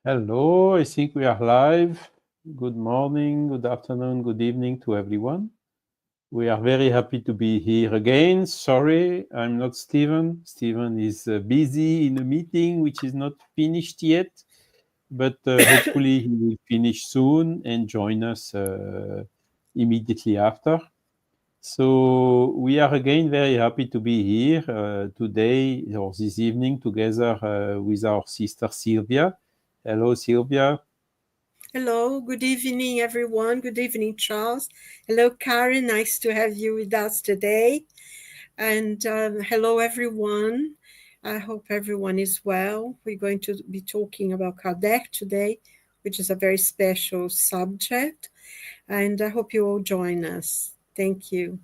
Hello, I think we are live. Good morning, good afternoon, good evening to everyone. We are very happy to be here again. Sorry, I'm not Stevan. Stevan is busy in a meeting which is not finished yet, but hopefully he will finish soon and join us immediately after. So we are again very happy to be here today or this evening together with our sister Silvia. Hello, Silvia. Hello, good evening, everyone. Good evening, Charles. Hello, Karen. Nice to have you with us today. And hello, everyone. I hope everyone is well. We're going to be talking about Kardec today, which is a very special subject. And I hope you all join us. Thank you.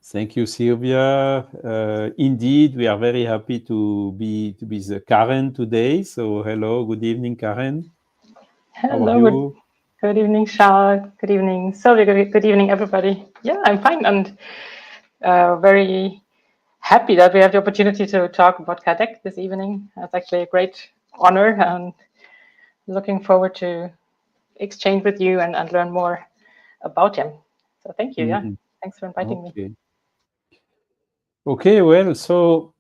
Thank you, Silvia. Indeed, we are very happy to be the Karen today. So, hello, good evening, Karen. How are Hello, you? good evening, Charles. Good evening, Silvia. Good evening, everybody. Yeah, I'm fine and very happy that we have the opportunity to talk about Kardec this evening. It's actually a great honor and looking forward to exchange with you and learn more about him. So thank you. Yeah, Mhm. thanks for inviting me. Okay. Okay. Well, so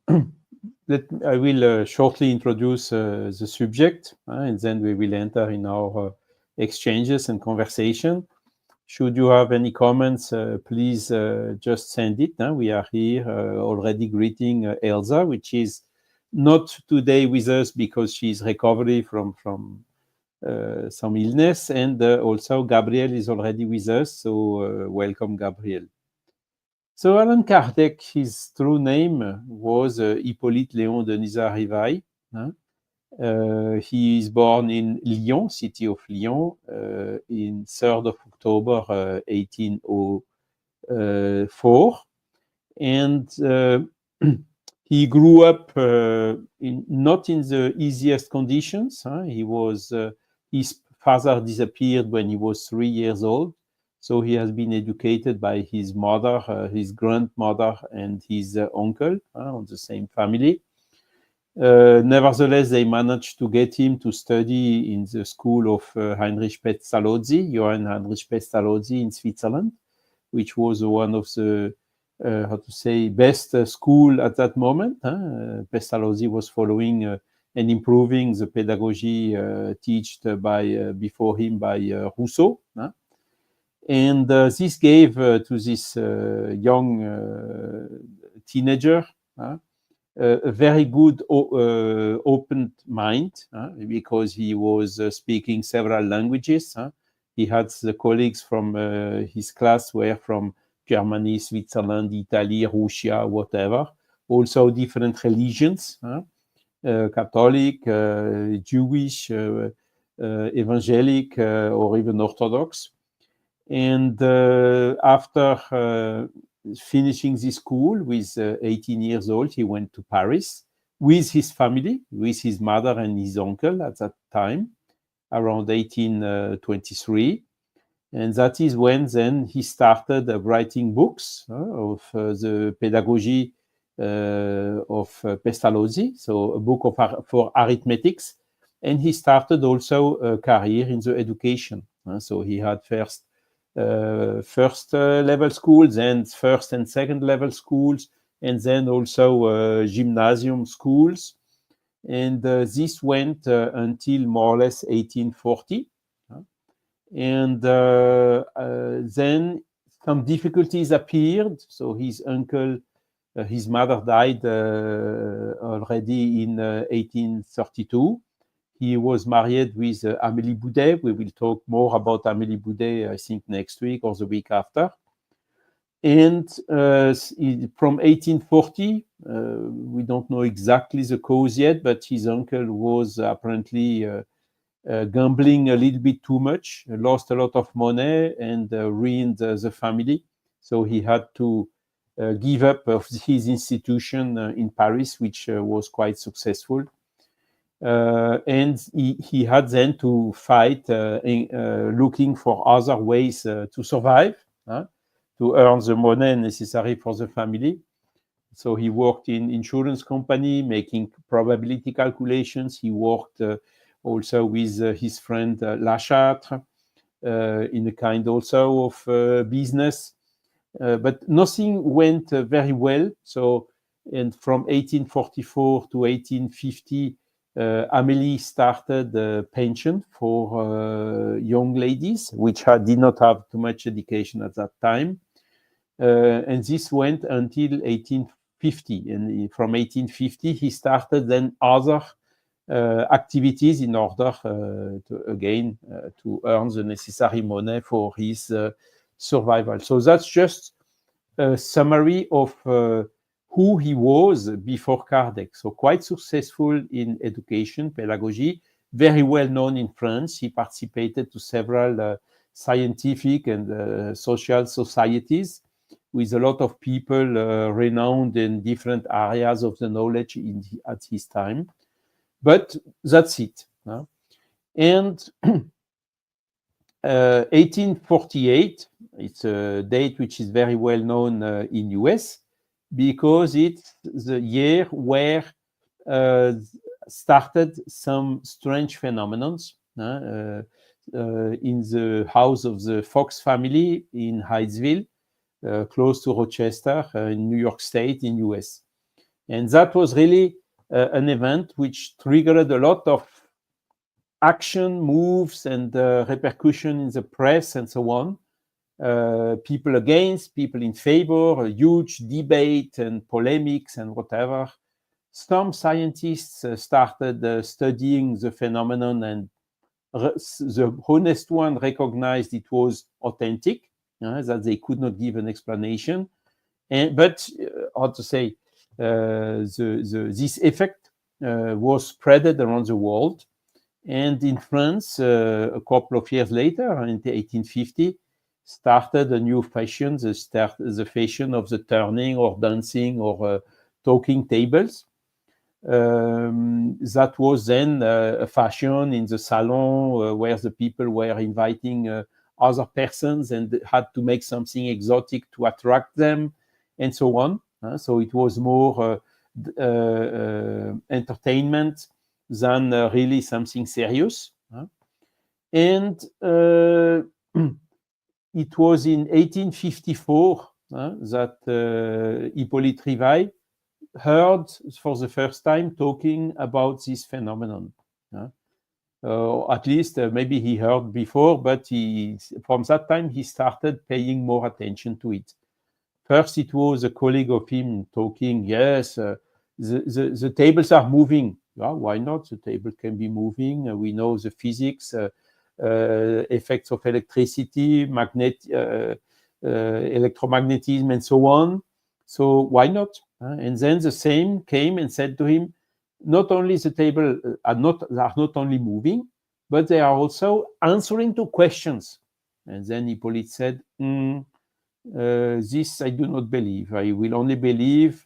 I will shortly introduce the subject, and then we will enter in our exchanges and conversation. Should you have any comments, please just send it. We are here already greeting Elsa, which is not today with us because she's recovering from some illness, and also Gabriel is already with us. So welcome, Gabriel. So Allan Kardec, his true name was Hippolyte Léon Denis Rivail. He is born in Lyon, city of Lyon, in 3rd of October 1804. And he grew up not in the easiest conditions. His father disappeared when he was 3 years old. So he has been educated by his mother, his grandmother, and his uncle on the same family. Nevertheless, they managed to get him to study in the school of Heinrich Pestalozzi, Johann Heinrich Pestalozzi in Switzerland, which was one of the best school at that moment. Pestalozzi was following and improving the pedagogy taught by before him by Rousseau. And this gave to this young teenager a very good open mind because he was speaking several languages. He had the colleagues from his class were from Germany, Switzerland, Italy, Russia, whatever. Also different religions, Catholic, Jewish, evangelic, or even Orthodox. And after finishing the school with 18 years old, he went to Paris with his family, with his mother and his uncle at that time, around 1823. And that is when then he started writing books of the pedagogy of Pestalozzi, so a book for arithmetics. And he started also a career in the education. So he had first level schools and first and second level schools, and then also gymnasium schools. And this went until more or less 1840. And then some difficulties appeared. So his uncle, his mother died already in 1832. He was married with Amélie Boudet. We will talk more about Amélie Boudet, I think, next week or the week after. And from 1840, we don't know exactly the cause yet, but his uncle was apparently gambling a little bit too much, lost a lot of money, and ruined the family. So he had to give up of his institution in Paris, which was quite successful. And he had then to fight looking for other ways to survive, to earn the money necessary for the family. So he worked in insurance company, making probability calculations. He worked also with his friend Lachâtre, in a kind also of business. But nothing went very well. So, and from 1844 to 1850, Amélie started a pension for young ladies, which did not have too much education at that time. And this went until 1850. And from 1850, he started then other activities in order to earn the necessary money for his survival. So that's just a summary of who he was before Kardec. So quite successful in education, pedagogy, very well known in France. He participated to several scientific and social societies with a lot of people renowned in different areas of the knowledge at his time. But that's it. And 1848, it's a date which is very well known in US, because it's the year where started some strange phenomena in the house of the Fox family in Hydesville, close to Rochester, in New York State, in US. And that was really an event which triggered a lot of action, moves, and repercussion in the press and so on. People against, people in favor, a huge debate and polemics and whatever. Some scientists started studying the phenomenon, and the honest one recognized it was authentic, that they could not give an explanation. But how to say, this effect was spread around the world. And in France, a couple of years later, in 1850, started a new fashion, the fashion of the turning or dancing or talking tables. That was then a fashion in the salon where the people were inviting other persons and had to make something exotic to attract them, and so on. So it was more entertainment than really something serious. And it was in 1854 that Hippolyte Rivail heard for the first time talking about this phenomenon. At least maybe he heard before, but from that time he started paying more attention to it. First, it was a colleague of him talking, yes, the tables are moving. Yeah, why not? The table can be moving. We know the physics, effects of electricity, electromagnetism, and so on. So why not? And then the same came and said to him, not only the table are not only moving, but they are also answering to questions. And then Hippolyte said, this I do not believe. I will only believe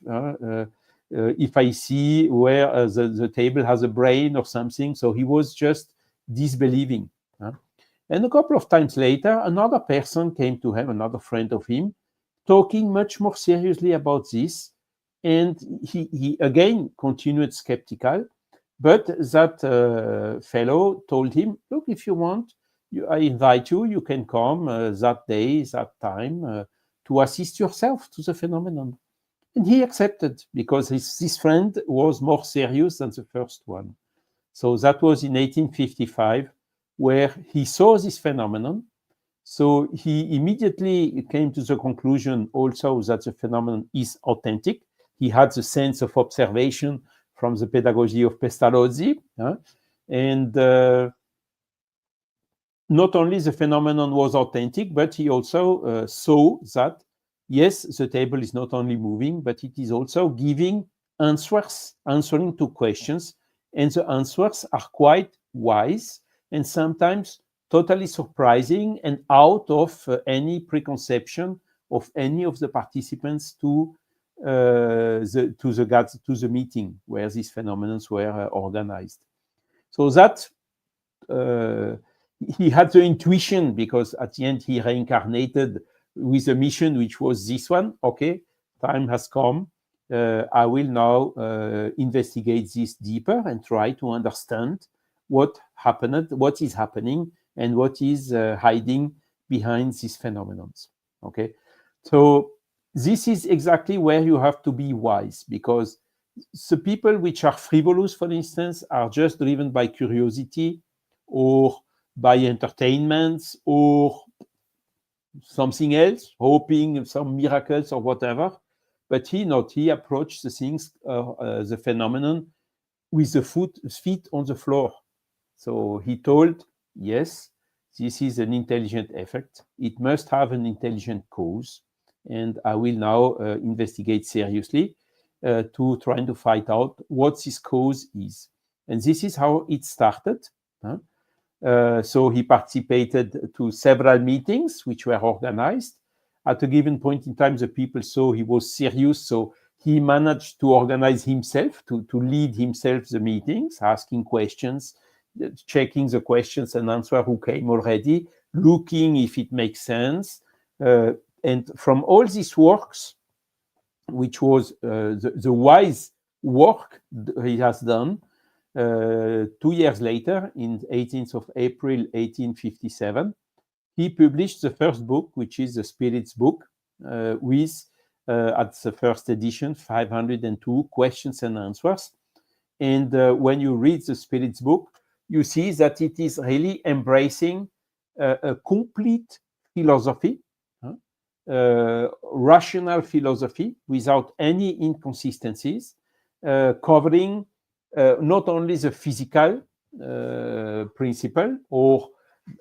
if I see where the table has a brain or something. So he was just disbelieving. And a couple of times later, another person came to him, another friend of him, talking much more seriously about this. And he again continued skeptical. But that fellow told him, look, if you want, I invite you, you can come that day, that time, to assist yourself to the phenomenon. And he accepted, because his friend was more serious than the first one. So that was in 1855, where he saw this phenomenon. So he immediately came to the conclusion also that the phenomenon is authentic. He had the sense of observation from the pedagogy of Pestalozzi. And not only the phenomenon was authentic, but he also saw that, yes, the table is not only moving, but it is also giving answers, answering to questions. And the answers are quite wise and sometimes totally surprising and out of any preconception of any of the participants to the meeting where these phenomena were organized. So that he had the intuition, because at the end he reincarnated with a mission which was this one. Okay, time has come. I will now investigate this deeper and try to understand what happened, what is happening, and what is hiding behind these phenomena. Okay, so this is exactly where you have to be wise, because the people which are frivolous, for instance, are just driven by curiosity or by entertainment or something else, hoping some miracles or whatever. But he approached the things, the phenomenon, with the feet on the floor. So he told, yes, this is an intelligent effect. It must have an intelligent cause. And I will now investigate seriously to try to find out what this cause is. And this is how it started. So he participated to several meetings which were organized. At a given point in time, the people saw he was serious, so he managed to organize himself, to lead himself the meetings, asking questions, checking the questions and answer who came already, looking if it makes sense. And from all these works, which was the wise work he has done, 2 years later, in 18th of April, 1857, he published the first book, which is the Spirit's Book, with, at the first edition, 502 questions and answers. And when you read the Spirit's Book, you see that it is really embracing a complete philosophy, rational philosophy, without any inconsistencies, covering not only the physical principle or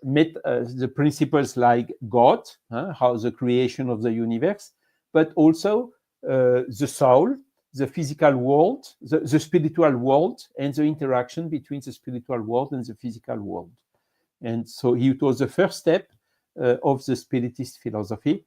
the principles like God, how the creation of the universe, but also the soul, the physical world, the spiritual world, and the interaction between the spiritual world and the physical world. And so it was the first step of the Spiritist philosophy.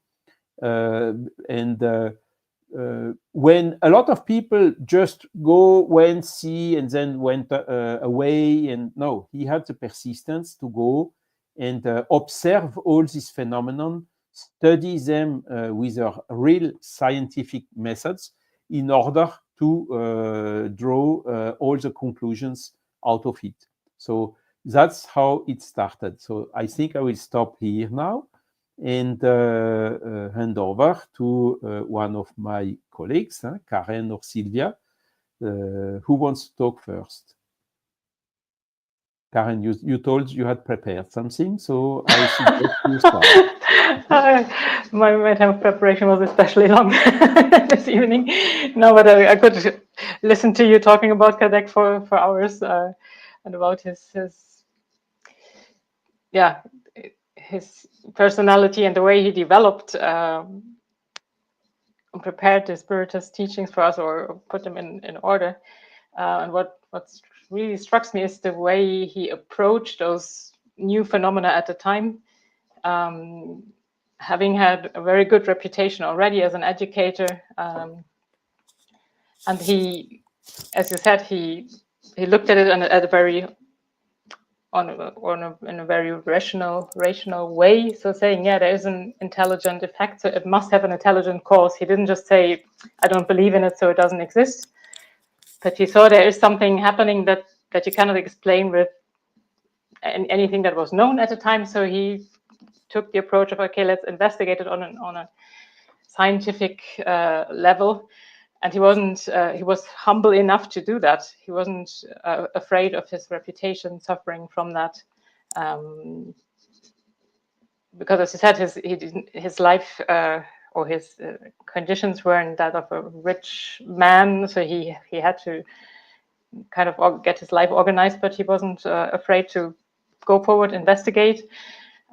When a lot of people just went, see, and then went away, and no, he had the persistence to go and observe all these phenomena, study them with real scientific methods in order to draw all the conclusions out of it. So that's how it started. So I think I will stop here now and hand over to one of my colleagues, Karen or Silvia. Who wants to talk first? Karen, you told you had prepared something, so I suggest you start. My time of preparation was especially long this evening. No, but I could listen to you talking about Kardec for hours and about his personality and the way he developed and prepared the Spiritist teachings for us, or put them in order. And what really struck me is the way he approached those new phenomena at the time. Having had a very good reputation already as an educator, and he, as you said, he looked at it in a very rational way. So saying, yeah, there is an intelligent effect, so it must have an intelligent cause. He didn't just say, I don't believe in it, so it doesn't exist. But he saw there is something happening that you cannot explain with anything that was known at the time. So he took the approach of, okay, let's investigate it on a scientific level. And he was humble enough to do that. He wasn't afraid of his reputation suffering from that. Because as he said, his life or his conditions weren't that of a rich man. So he had to kind of get his life organized, but he wasn't afraid to go forward, investigate,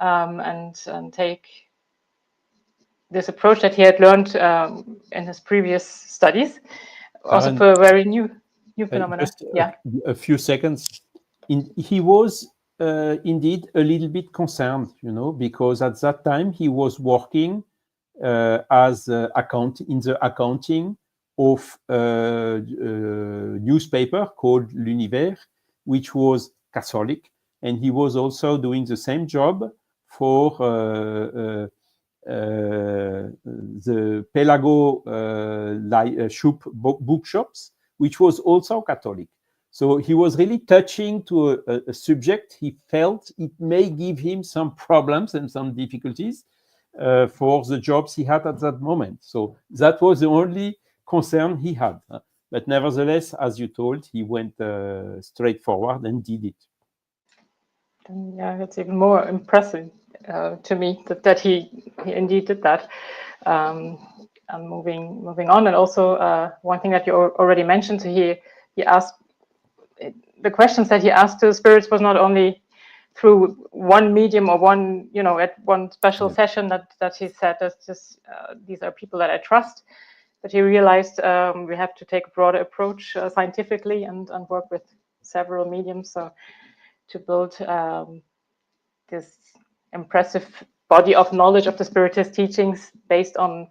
and take this approach that he had learned in his previous studies, also for a very new phenomena. A few seconds. He was indeed a little bit concerned, because at that time he was working as in the accounting of a newspaper called L'Univers, which was Catholic, and he was also doing the same job for the Pelago bookshops, which was also Catholic. So he was really touching to a subject he felt it may give him some problems and some difficulties for the jobs he had at that moment. So that was the only concern he had. But nevertheless, as you told, he went straight forward and did it. And yeah, it's even more impressive to me that he indeed did that. And moving on, and also one thing that you already mentioned, so he asked, the questions that he asked to the spirits was not only through one medium or one, at one special session that he said, that's just these are people that I trust. But he realized we have to take a broader approach scientifically and work with several mediums, so to build this impressive body of knowledge of the Spiritist teachings based on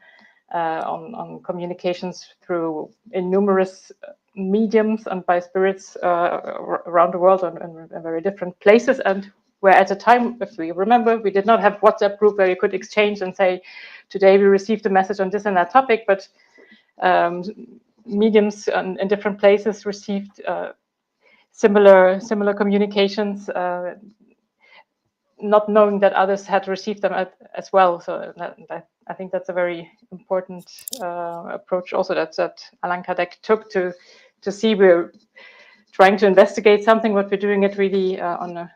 communications through numerous mediums and by spirits around the world and in very different places. And where at the time, if we remember, we did not have WhatsApp group where you could exchange and say, today we received a message on this and that topic, but mediums in different places received similar communications, not knowing that others had received them as well. So I think that's a very important approach also that Allan Kardec took to see we're trying to investigate something, but we're doing it really on a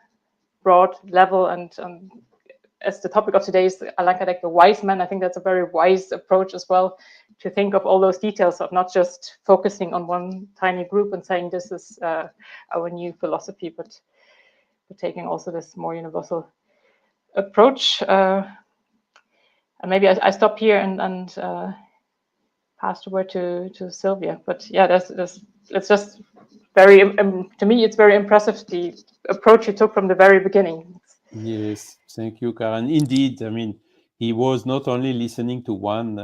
broad level. And as the topic of today is Allan Kardec, the wise man, I think that's a very wise approach as well, to think of all those details of not just focusing on one tiny group and saying this is our new philosophy, but taking also this more universal approach. And maybe I stop here and pass the word to Silvia. But yeah, it's just very, to me, it's very impressive, the approach he took from the very beginning. Yes, thank you, Karen. Indeed, I mean, he was not only listening to one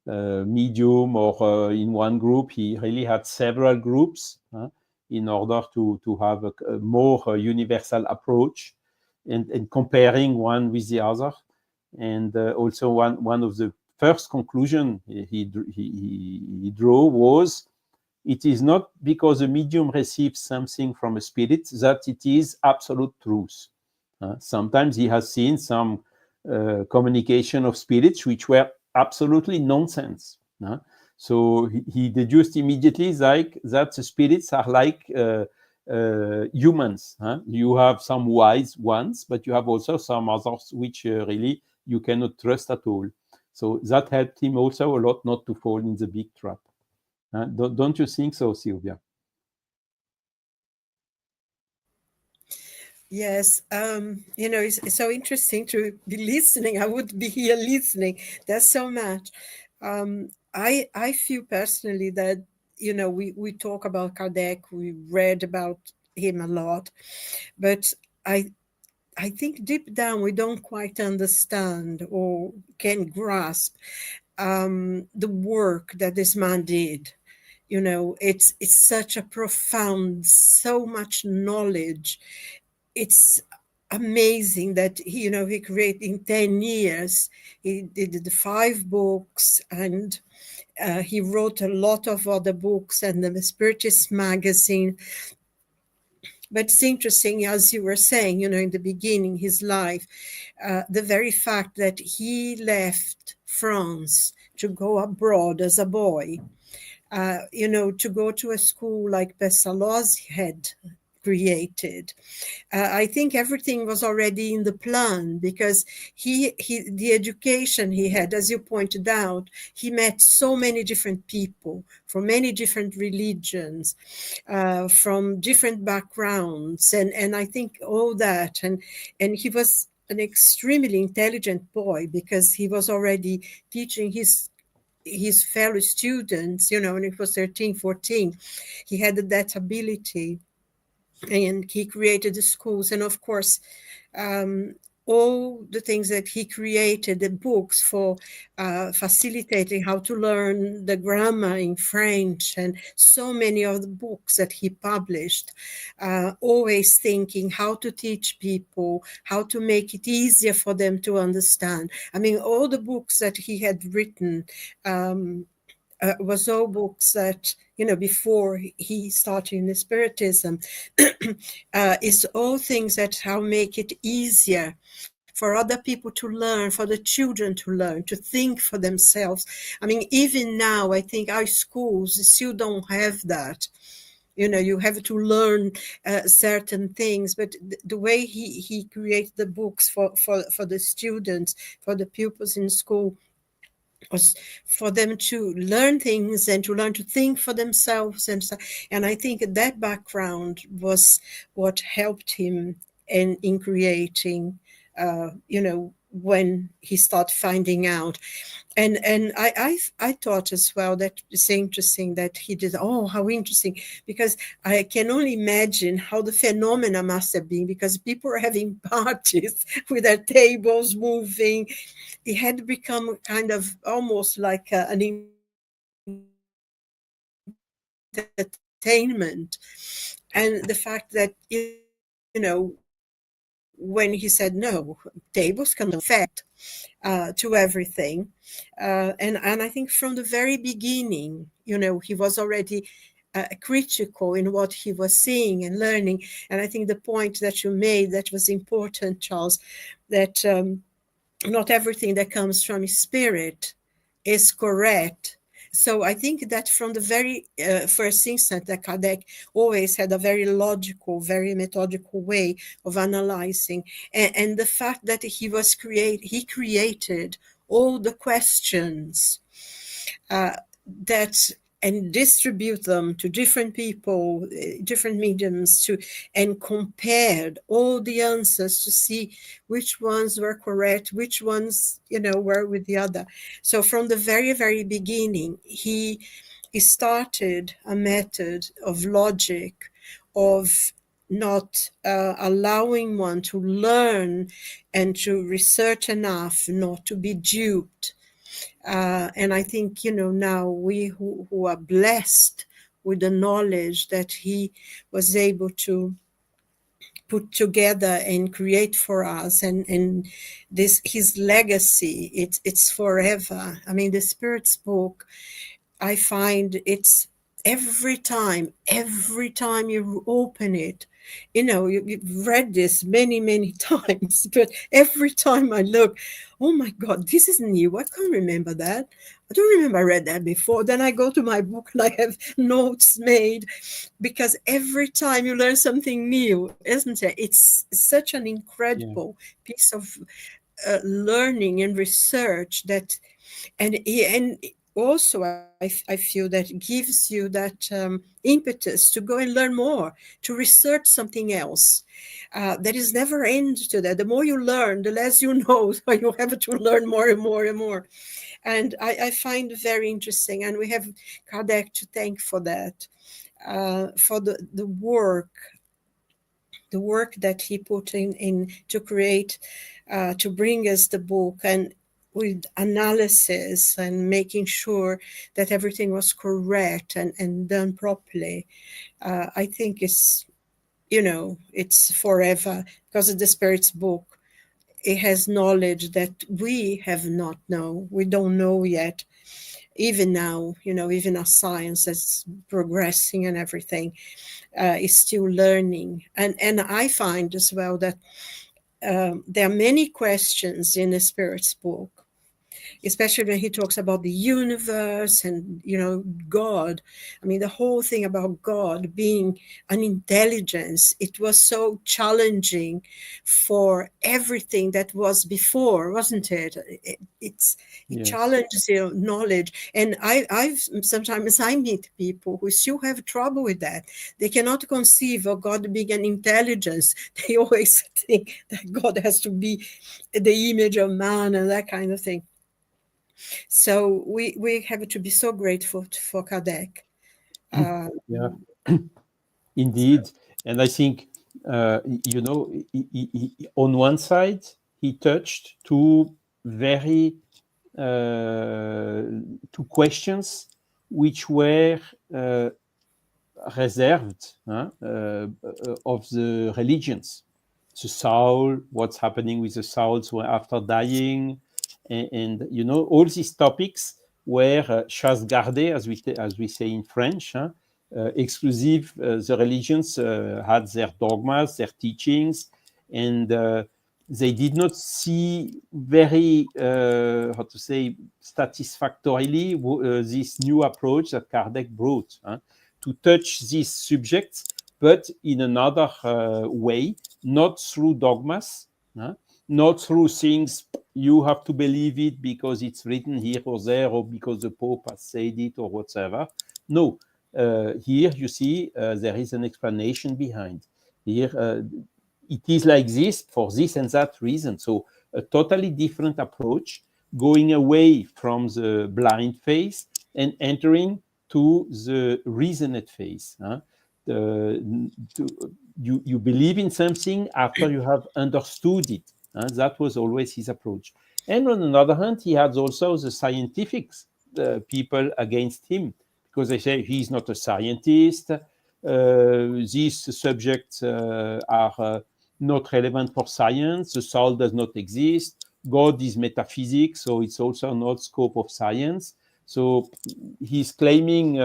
medium or in one group, he really had several groups in order to have a more universal approach and comparing one with the other. And also one of the first conclusion he drew was, it is not because a medium receives something from a spirit that it is absolute truth. Sometimes he has seen some communication of spirits which were absolutely nonsense. So he deduced immediately that the spirits are like humans. You have some wise ones, but you have also some others which really you cannot trust at all. So that helped him also a lot not to fall in the big trap. Don't you think so, Silvia? Yes, it's so interesting to be listening. I would be here listening. There's so much. I feel personally that, we talk about Kardec, we read about him a lot, but I think deep down we don't quite understand or can grasp the work that this man did. It's such a profound, so much knowledge. It's amazing that he created in 10 years. He did the 5 books, and he wrote a lot of other books and the Spiritist magazine. But it's interesting, as you were saying, in the beginning, his life, the very fact that he left France to go abroad as a boy, to go to a school like Pestalozzi had created. I think everything was already in the plan, because the education he had, as you pointed out, he met so many different people from many different religions, from different backgrounds, and I think all that, and he was an extremely intelligent boy, because he was already teaching his fellow students, when he was 13, 14, he had that ability. And he created the schools, and of course, all the things that he created, the books for facilitating how to learn the grammar in French, and so many of the books that he published, always thinking how to teach people, how to make it easier for them to understand. I mean, all the books that he had written, was all books that, before he started in the Spiritism, is all things that how make it easier for other people to learn, for the children to learn, to think for themselves. I mean, even now, I think our schools still don't have that. You have to learn certain things, but the way he created the books for the students, for the pupils in school, was for them to learn things and to learn to think for themselves. And I think that background was what helped him in creating, when he started finding out. And I thought as well that it's interesting that he did. Oh, how interesting! Because I can only imagine how the phenomena must have been, because people were having parties with their tables moving. It had become kind of almost like an entertainment. And the fact that, when he said no, tables can affect to everything. And I think from the very beginning, he was already critical in what he was seeing and learning. And I think the point that you made that was important, Charles, that not everything that comes from spirit is correct. So I think that from the very first instant, that Kardec always had a very logical, very methodical way of analyzing, and the fact that he created all the questions that, and distribute them to different people, different mediums, and compared all the answers to see which ones were correct, which ones, were with the other. So from the very, very beginning, he started a method of logic, of not allowing one to learn and to research enough not to be duped. And I think, now we who are blessed with the knowledge that he was able to put together and create for us, and this, his legacy, it's forever. I mean, the Spirit's book, I find it's every time you open it, you've read this many times, but every time I look, oh my God, this is new. I can't remember that. I don't remember I read that before. Then I go to my book and I have notes made, because every time you learn something new, isn't it? It's such an incredible piece of learning and research that, and also I feel that it gives you that impetus to go and learn more, to research something else. There is never end to that. The more you learn, the less you know, so you have to learn more and more and more. And I find it very interesting, and we have Kardec to thank for that, for the work that he put in to create, to bring us the book, and with analysis and making sure that everything was correct and done properly. I think it's forever, because of the Spirit's book. It has knowledge that we have not known. We don't know yet. Even now, even our science is progressing and everything is still learning. And I find as well that there are many questions in the Spirit's book, especially when he talks about the universe and, God. I mean, the whole thing about God being an intelligence, it was so challenging for everything that was before, wasn't it? It challenges your knowledge. And sometimes I meet people who still have trouble with that. They cannot conceive of God being an intelligence. They always think that God has to be the image of man and that kind of thing. So we have to be so grateful for Kardec. Indeed. And I think, on one side, he touched two questions which were reserved of the religions. The soul, what's happening with the souls after dying, and all these topics were chasse gardée, as we say in French, exclusive. The religions had their dogmas, their teachings, and they did not see very, how to say, satisfactorily this new approach that Kardec brought to touch these subjects, but in another way, not through dogmas, not through things you have to believe it because it's written here or there, or because the Pope has said it or whatever. No, here you see there is an explanation behind. Here it is like this for this and that reason. So a totally different approach, going away from the blind phase and entering to the reasoned phase. You believe in something after you have understood it. That was always his approach. And on the other hand, he had also the scientific people against him, because they say he's not a scientist, these subjects are not relevant for science, the soul does not exist, God is metaphysics, so it's also not scope of science. So he's claiming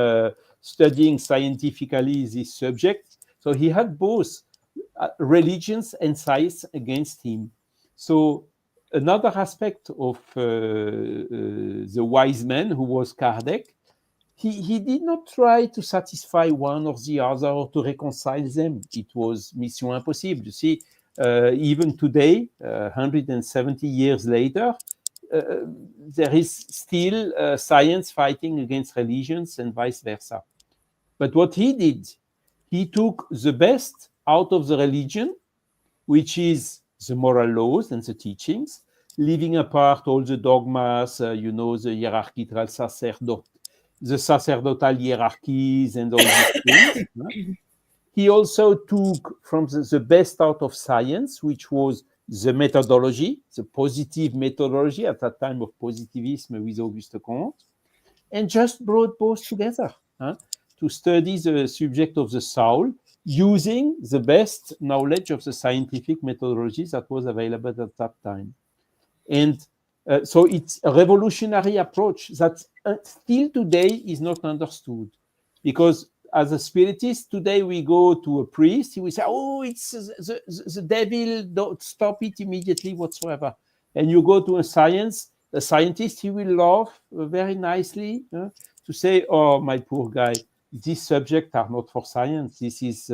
studying scientifically this subject. So he had both religions and science against him. So another aspect of the wise man who was Kardec, he did not try to satisfy one or the other or to reconcile them. It was mission impossible. You see, even today, 170 years later, there is still science fighting against religions and vice versa. But what he did, he took the best out of the religion, which is the moral laws and the teachings, leaving apart all the dogmas, the hierarchical the sacerdotal hierarchies and all these things. He also took from the best out of science, which was the methodology, the positive methodology at that time of positivism with Auguste Comte, and just brought both together to study the subject of the soul using the best knowledge of the scientific methodologies that was available at that time. And so it's a revolutionary approach that still today is not understood, because as a spiritist today we go to a priest, he will say, oh, it's the devil, don't stop it immediately whatsoever. And you go to a scientist, he will laugh very nicely to say, oh, my poor guy, these subjects are not for science. This is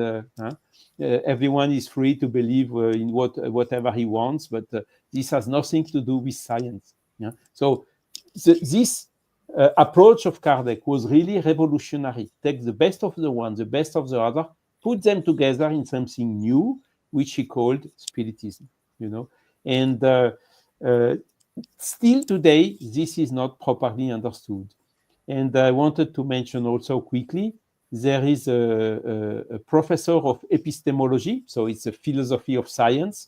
everyone is free to believe in whatever he wants, but this has nothing to do with science. So this approach of Kardec was really revolutionary. Take the best of the one, the best of the other, put them together in something new, which he called Spiritism. And still today, this is not properly understood. And I wanted to mention also quickly, there is a professor of epistemology, so it's a philosophy of science,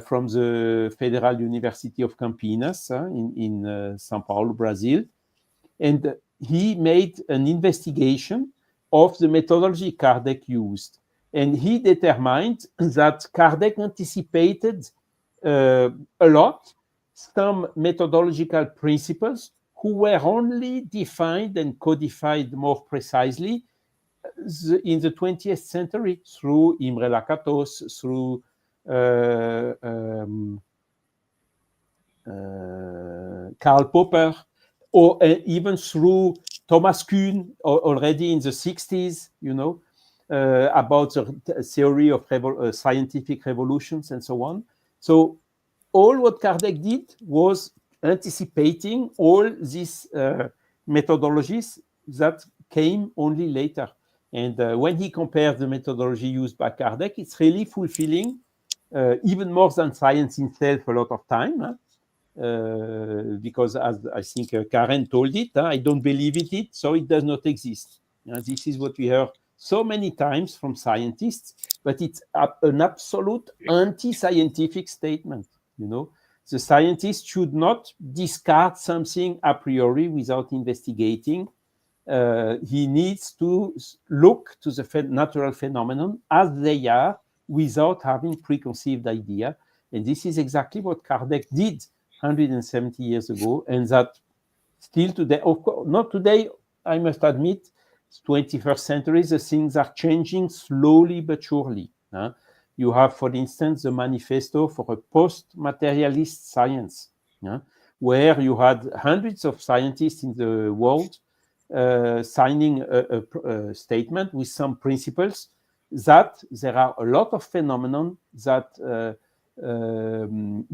from the Federal University of Campinas in São Paulo, Brazil. And he made an investigation of the methodology Kardec used. And he determined that Kardec anticipated a lot some methodological principles who were only defined and codified more precisely in the 20th century through Imre Lakatos, through Karl Popper, or even through Thomas Kuhn already in the 60s, about the theory of scientific revolutions and so on. So all what Kardec did was anticipating all these methodologies that came only later. And when he compared the methodology used by Kardec, it's really fulfilling, even more than science itself a lot of time, because as I think Karen told it, I don't believe it, so it does not exist. This is what we heard so many times from scientists, but it's an absolute anti-scientific statement. The scientist should not discard something a priori without investigating. He needs to look to the natural phenomenon as they are without having preconceived idea. And this is exactly what Kardec did 170 years ago, and that still today, of course, not today, I must admit, 21st century, the things are changing slowly but surely. You have, for instance, the manifesto for a post-materialist science, where you had hundreds of scientists in the world signing a statement with some principles that there are a lot of phenomena that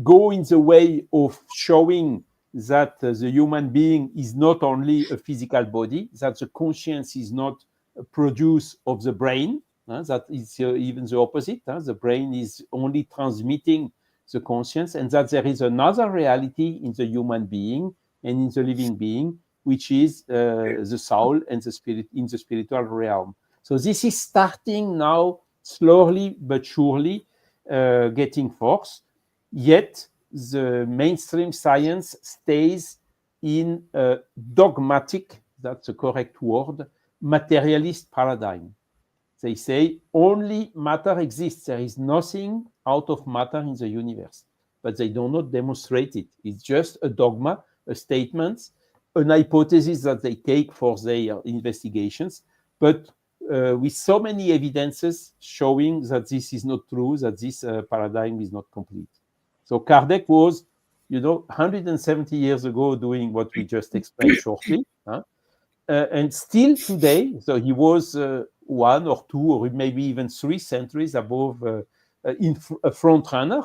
go in the way of showing that the human being is not only a physical body, that the conscience is not a produce of the brain, that is even the opposite. The brain is only transmitting the conscience, and that there is another reality in the human being and in the living being, which is the soul and the spirit in the spiritual realm. So this is starting now, slowly but surely, getting force. Yet the mainstream science stays in a dogmatic, that's the correct word, materialist paradigm. They say only matter exists. There is nothing out of matter in the universe, but they do not demonstrate it. It's just a dogma, a statement, an hypothesis that they take for their investigations, but with so many evidences showing that this is not true, that this paradigm is not complete. So Kardec was, 170 years ago doing what we just explained shortly, and still today, so he was 1 or 2 or maybe even 3 centuries above a front runner,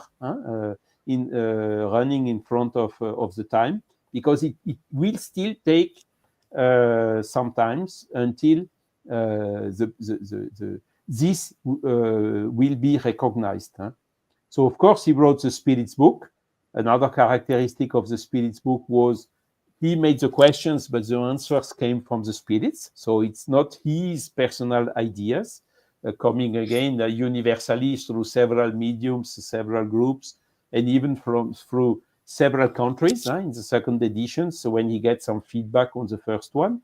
running in front of the time, because it will still take sometimes until this will be recognized. So, of course, he wrote the Spirit's book. Another characteristic of the Spirit's book was he made the questions, but the answers came from the spirits. So it's not his personal ideas coming again universally through several mediums, several groups, and even through several countries in the second edition. So when he gets some feedback on the first one.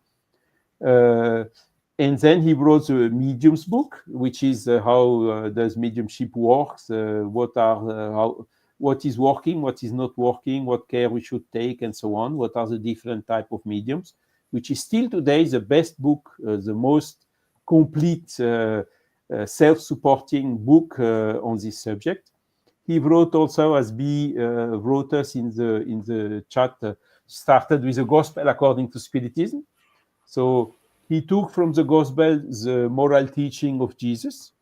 And then he wrote the medium's book, which is how does mediumship works, what is working, what is not working, what care we should take, and so on. What are the different type of mediums, which is still today the best book, the most complete self-supporting book on this subject. He wrote also, as B wrote us in the chat, started with the Gospel according to Spiritism. So he took from the Gospel the moral teaching of Jesus,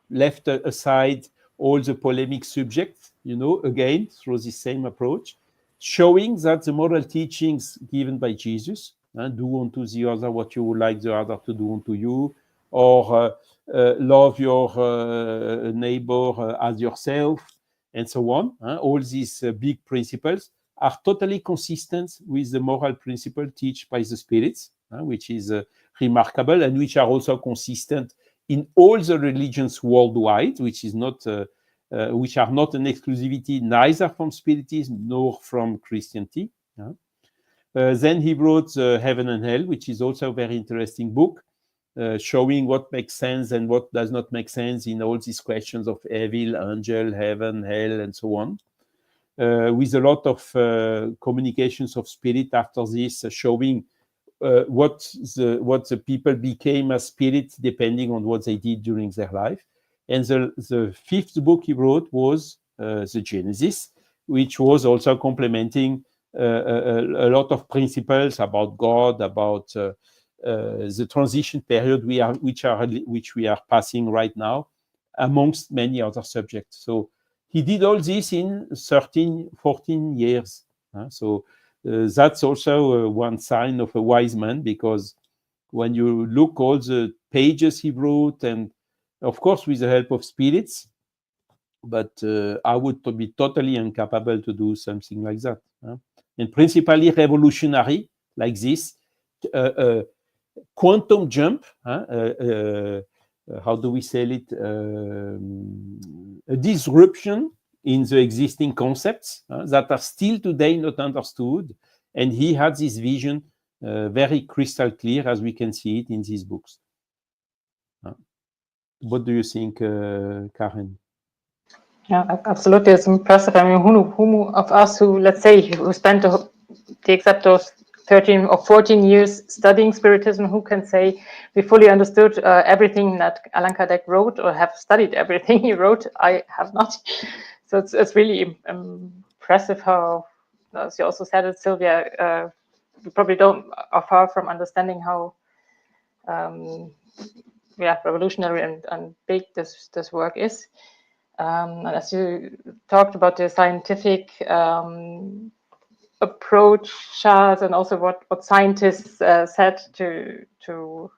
left aside all the polemic subjects, again, through the same approach, showing that the moral teachings given by Jesus, do unto the other what you would like the other to do unto you, or love your neighbor as yourself, and so on. All these big principles are totally consistent with the moral principle taught by the spirits, which is remarkable, and which are also consistent in all the religions worldwide, which is not, which are not an exclusivity neither from Spiritism nor from Christianity. Then he wrote Heaven and Hell, which is also a very interesting book, showing what makes sense and what does not make sense in all these questions of evil, angel, heaven, hell, and so on. With a lot of communications of spirit after this, showing what the people became as spirits depending on what they did during their life. And the fifth book he wrote was the Genesis, which was also complementing a lot of principles about God, about the transition period which we are passing right now, amongst many other subjects. So he did all this in 14 years. So that's also one sign of a wise man, because when you look all the pages he wrote, and of course with the help of spirits, but I would be totally incapable to do something like that. And principally revolutionary like this, quantum jump, how do we say it? A disruption in the existing concepts that are still today not understood. And he had this vision very crystal clear, as we can see it in these books. What do you think, Karen? Yeah, absolutely. It's impressive. I mean, who of us who, let's say, who spent the exact those 13 or 14 years studying Spiritism, who can say we fully understood everything that Allan Kardec wrote or have studied everything he wrote? I have not. So it's really impressive how, as you also said it, Silvia, we probably are far from understanding how revolutionary and big this work is. And as you talked about the scientific approach, Charles, and also what scientists said to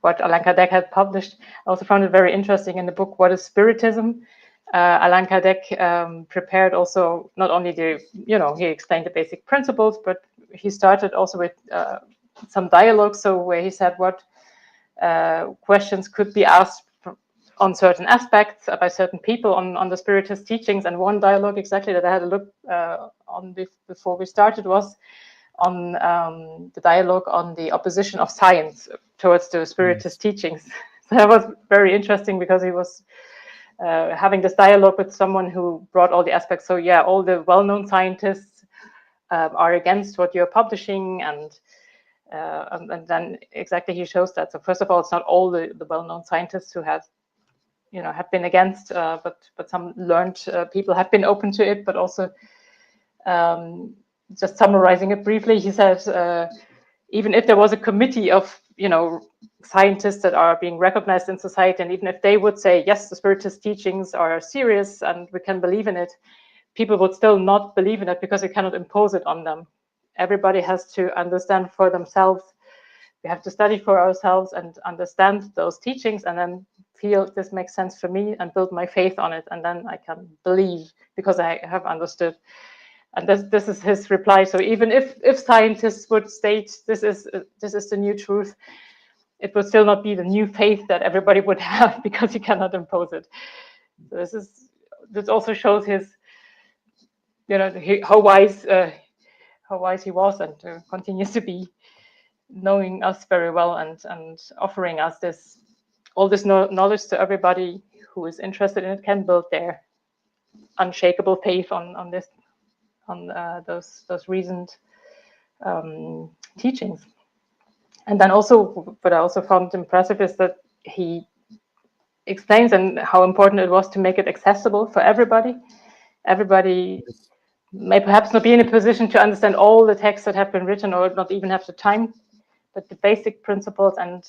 what Allan Kardec had published, I also found it very interesting in the book, What is Spiritism? Allan Kardec prepared also not only he explained the basic principles, but he started also with some dialogue. So where he said what questions could be asked on certain aspects by certain people on the Spiritist teachings. And one dialogue exactly that I had a look on before we started was on the dialogue on the opposition of science towards the Spiritist teachings. So that was very interesting because he was having this dialogue with someone who brought all the aspects. So yeah, all the well-known scientists are against what you're publishing, and then exactly he shows that. So first of all, it's not all the well-known scientists who have been against, but some learned people have been open to it. But also, just summarizing it briefly, he said even if there was a committee of scientists that are being recognized in society, and even if they would say yes, the Spiritist teachings are serious and we can believe in it, people would still not believe in it because we cannot impose it on them. Everybody has to understand for themselves. We have to study for ourselves and understand those teachings, and then feel this makes sense for me and build my faith on it, and then I can believe because I have understood. And this is his reply. So even if scientists would state this is the new truth, it would still not be the new faith that everybody would have because you cannot impose it. So this also shows his how wise he was, and continues to be, knowing us very well and offering us all this knowledge to everybody who is interested in it can build their unshakable faith on those reasoned teachings. And then also, what I also found impressive is that he explains and how important it was to make it accessible for everybody. Everybody may perhaps not be in a position to understand all the texts that have been written, or not even have the time, but the basic principles. And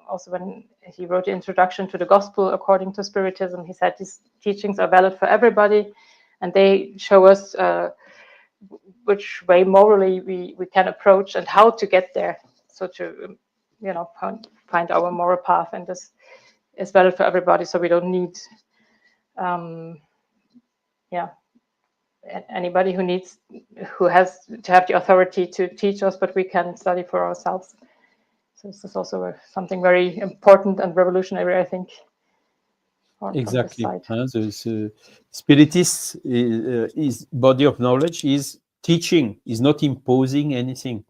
also when he wrote the introduction to the Gospel according to Spiritism, he said these teachings are valid for everybody, and they show us which way morally we can approach and how to get there. So to find our moral path, and this is valid for everybody. So we don't need anybody who has to have the authority to teach us, but we can study for ourselves. So this is also something very important and revolutionary, I think. Exactly. The Spiritist is body of knowledge, is teaching, is not imposing anything.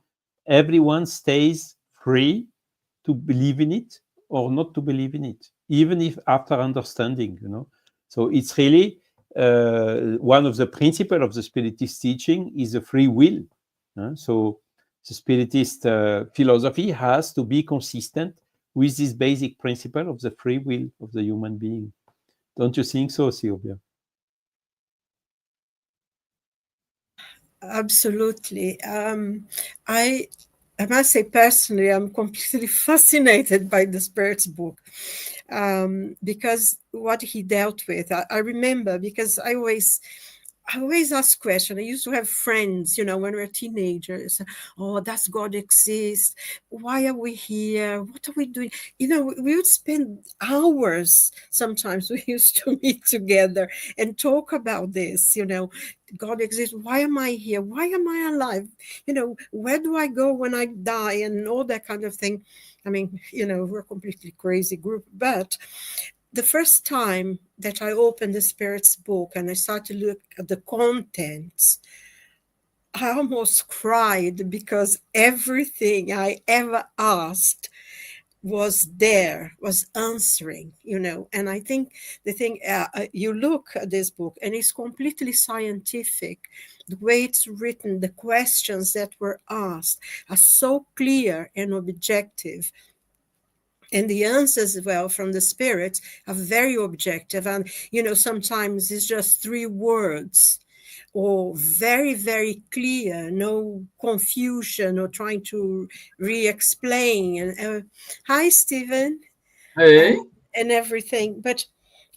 Everyone stays free to believe in it or not to believe in it, even if after understanding, So it's really one of the principles of the Spiritist teaching is the free will. So the Spiritist philosophy has to be consistent with this basic principle of the free will of the human being. Don't you think so, Silvia? Absolutely. I must say personally, I'm completely fascinated by the Spirit's book, because what he dealt with, I remember, because I always ask questions. I used to have friends, when we were teenagers. Oh, does God exist? Why are we here? What are we doing? We would spend hours. Sometimes we used to meet together and talk about this, God exists. Why am I here? Why am I alive? Where do I go when I die? And all that kind of thing. I mean, we're a completely crazy group, but the first time that I opened the Spirit's book and I started to look at the contents, I almost cried, because everything I ever asked was there, was answering, and I think the thing, you look at this book and it's completely scientific. The way it's written, the questions that were asked are so clear and objective. And the answers, well, from the spirits are very objective. And, sometimes it's just 3 words or very, very clear, no confusion or trying to re-explain. And hi, Stevan, Hey, and everything. But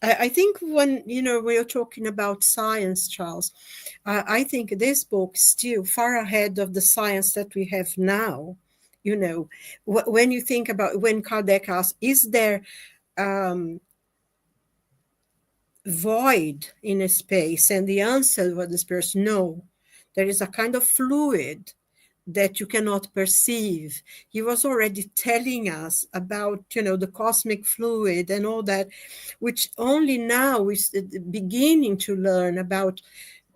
I think when, we're talking about science, Charles, I think this book is still far ahead of the science that we have now. When you think about when Kardec asked, is there void in a space? And the answer was this person, no, there is a kind of fluid that you cannot perceive. He was already telling us about, the cosmic fluid and all that, which only now is beginning to learn about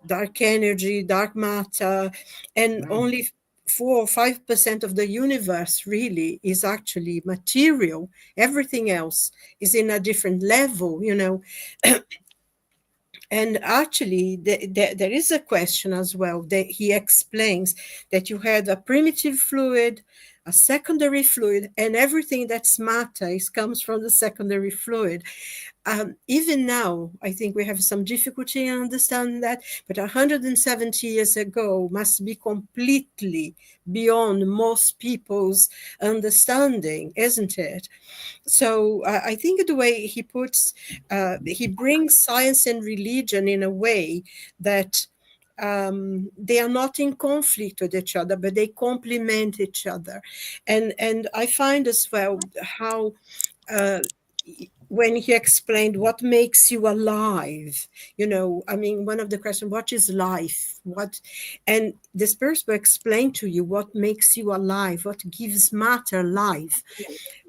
dark energy, dark matter, and only 4 or 5% of the universe really is actually material. Everything else is in a different level, And actually, there is a question as well that he explains that you had a primitive fluid, a secondary fluid, and everything that's matter comes from the secondary fluid. Even now, I think we have some difficulty in understanding that, but 170 years ago must be completely beyond most people's understanding, isn't it? So I think the way he puts, he brings science and religion in a way that they are not in conflict with each other, but they complement each other. And I find as well how when he explained what makes you alive, one of the questions, what is life? And this person will explain to you what makes you alive, what gives matter life.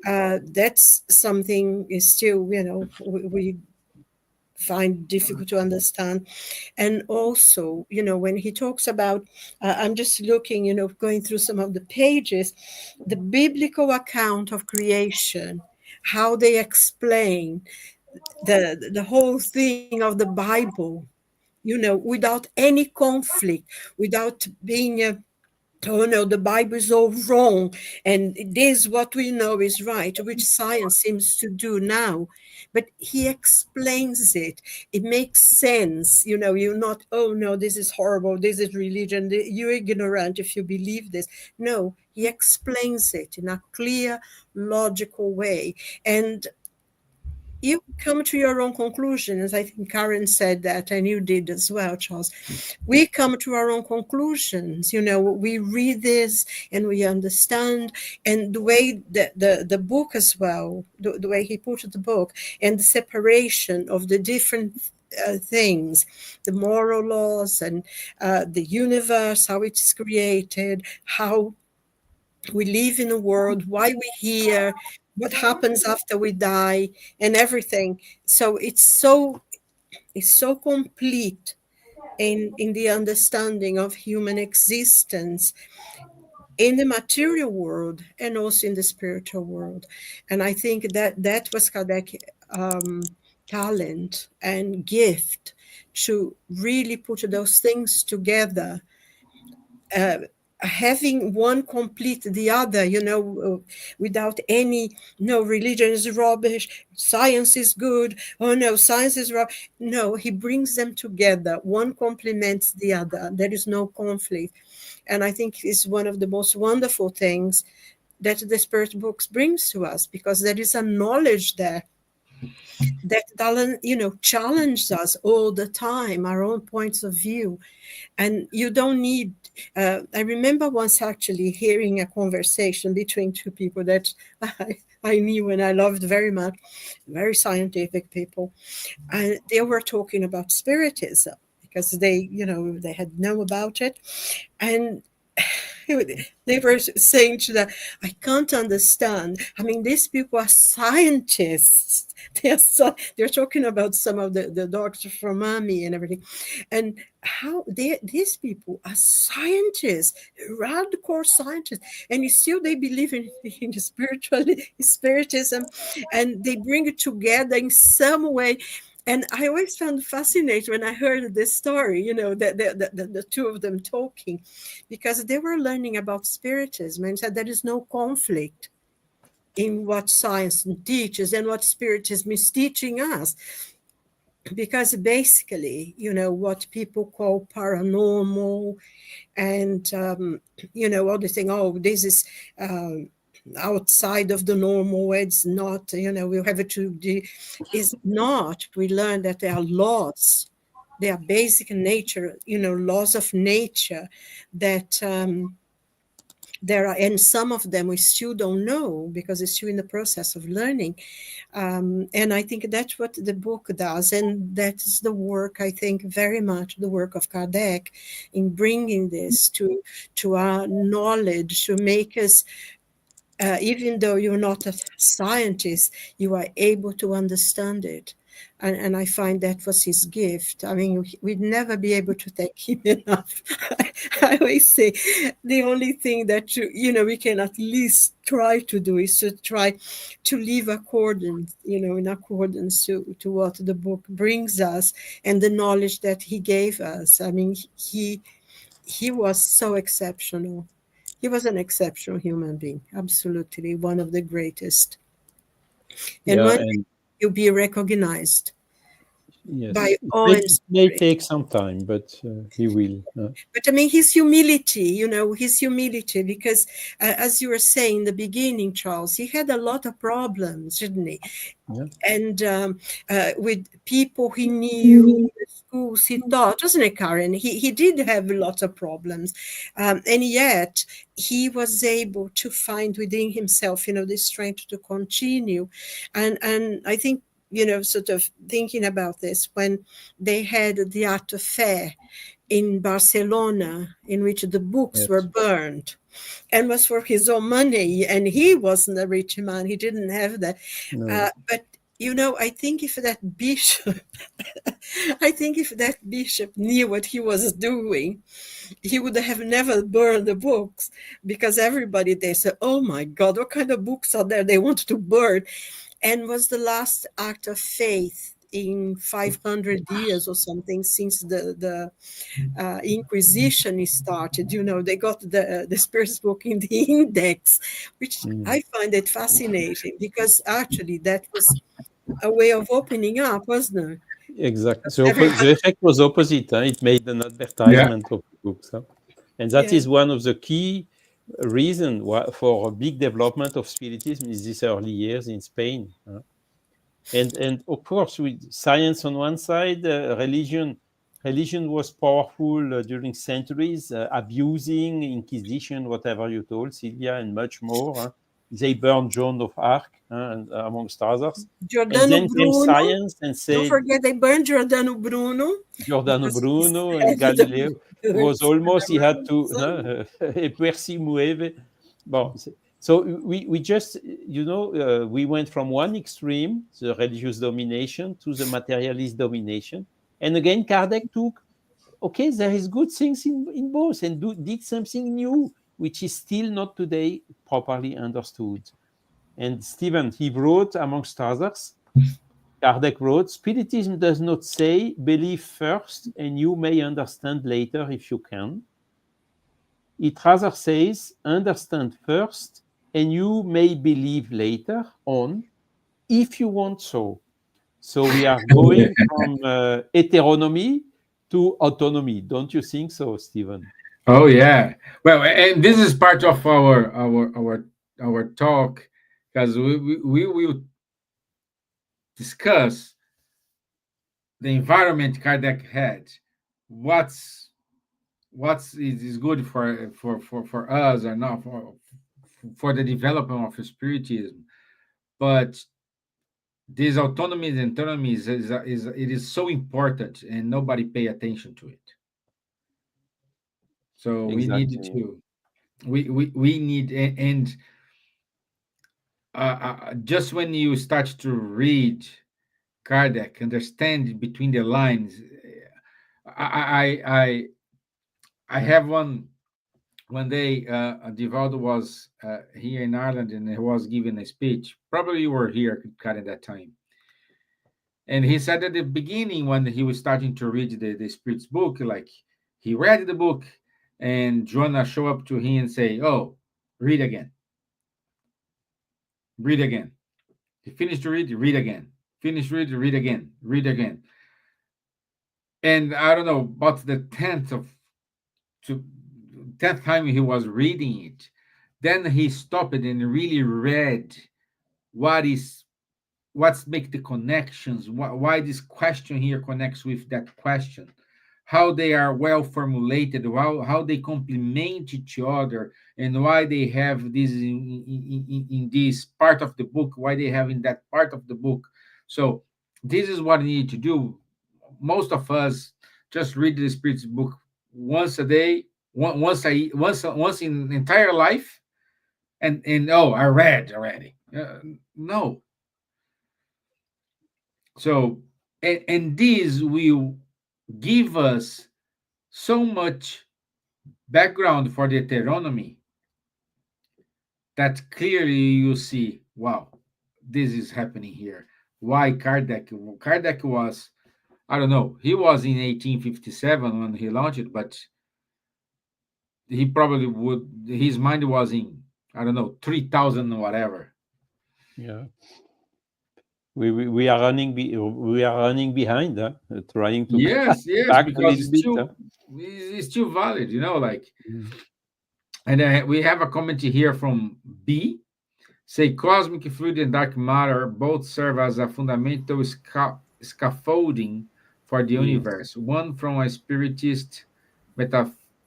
That's something is still, we find difficult to understand. And also, when he talks about, I'm just looking, going through some of the pages, the biblical account of creation, how they explain the whole thing of the Bible, without any conflict, without being oh no, the Bible is all wrong, and this what we know is right, which science seems to do now. But he explains it. It makes sense. You're not, oh no, this is horrible, this is religion, you're ignorant if you believe this. No, he explains it in a clear, logical way. And you come to your own conclusions. I think Karen said that, and you did as well, Charles. We come to our own conclusions. We read this and we understand. And the way the book as well, the way he put the book, and the separation of the different things, the moral laws and the universe, how it is created, how we live in a world, why we're here, what happens after we die, and everything. So it's so complete in the understanding of human existence in the material world and also in the spiritual world. And I think that was Kardec talent and gift to really put those things together, having one complete the other, without any, no, religion is rubbish, science is good, oh no, science is rubbish. No, he brings them together. One complements the other. There is no conflict. And I think it's one of the most wonderful things that the Spirit books brings to us, because there is a knowledge there that, challenges us all the time, our own points of view. And you don't need, I remember once actually hearing a conversation between 2 people that I knew and I loved very much, very scientific people. And they were talking about Spiritism because they had known about it. And they were saying to that, I can't understand. I mean, these people are scientists. They're talking about some of the doctors from army and everything, and how these people are scientists, hardcore scientists, and still they believe in spiritism, and they bring it together in some way. And I always found fascinating when I heard this story, the two of them talking, because they were learning about spiritism and said there is no conflict in what science teaches and what spiritism is teaching us. Because basically, what people call paranormal and, all the thing, this is outside of the normal, it's not, we'll have to is not. We learn that there are laws, they are basic nature, laws of nature that there are, and some of them we still don't know because it's still in the process of learning. And I think that's what the book does. And that is the work, I think, very much the work of Kardec in bringing this to our knowledge, to make us, even though you're not a scientist, you are able to understand it. And I find that was his gift. I mean, we'd never be able to thank him enough. I always say the only thing that, we can at least try to do is to try to live accordance, in accordance to what the book brings us and the knowledge that he gave us. I mean, he was so exceptional. He was an exceptional human being, absolutely one of the greatest. And one day he'll be recognized by all. It may take some time, but he will. But I mean, his humility, because as you were saying in the beginning, Charles, he had a lot of problems, didn't he? Yeah. And with people he knew, the schools he taught, wasn't it, Karen? He did have a lot of problems. And yet he was able to find within himself, the strength to continue. And I think, sort of thinking about this, when they had the art fair in Barcelona, in which the books were burned, and was for his own money, and he wasn't a rich man, he didn't have that. No. But I think if that bishop knew what he was doing, he would have never burned the books, because everybody there said, oh my God, what kind of books are there they want to burn? And was the last act of faith in 500 years or something since the Inquisition started. They got the Spirit's book in the index, which I find it fascinating, because actually that was a way of opening up, wasn't it? Exactly. So the effect was opposite. It made an advertisement of books. And that is one of the key reasons for a big development of Spiritism in these early years in Spain. And of course, with science on one side, religion was powerful during centuries, abusing Inquisition, whatever you told, Silvia, and much more. They burned Joan of Arc, and amongst others. Giordano and then Bruno. Came science and said, don't forget they burned Giordano Bruno. And Galileo was almost, he had to, e per si muove. Bon, so we just, we went from one extreme, the religious domination, to the materialist domination. And again, Kardec took, okay, there is good things in both, and did something new, which is still not today properly understood. And Stevan, he wrote, amongst others, Kardec wrote, Spiritism does not say, believe first, and you may understand later if you can. It rather says, understand first, and you may believe later on, if you want so. So we are going from heteronomy to autonomy. Don't you think so, Stevan? Oh yeah. Well, and this is part of our talk, because we will discuss the environment Kardec had. What's is good for us or not for the development of Spiritism, but these autonomies and autonomies it is so important, and nobody pay attention to it. So we need we need, and just when you start to read Kardec, understand between the lines. I have one day. Divaldo was here in Ireland, and he was giving a speech. Probably you were here, Karen, that time. And he said at the beginning, when he was starting to read the Spirit's book, like he read the book, and Joanna show up to him and say, "Oh, read again, read again." He finished to read again. Finish read again, read again. And I don't know, about the to 10th time he was reading it, then he stopped it and really read what's make the connections, why this question here connects with that question, how they are well formulated, how they complement each other, and why they have this in this part of the book, why they have in that part of the book. So this is what I need to do. Most of us just read the Spirit's book once a day, once in entire life, and oh, I read already. No. So, and this will give us so much background for the heteronomy that clearly you see, wow, this is happening here. Why Kardec was, I don't know, he was in 1857 when he launched it, but he probably would, his mind was in, I don't know, 3000 whatever. Yeah. We are running behind, trying to yes back because a little bit. it's still valid, like. And we have a comment here from B. Say cosmic fluid and dark matter both serve as a fundamental scaffolding for the universe, one from a spiritist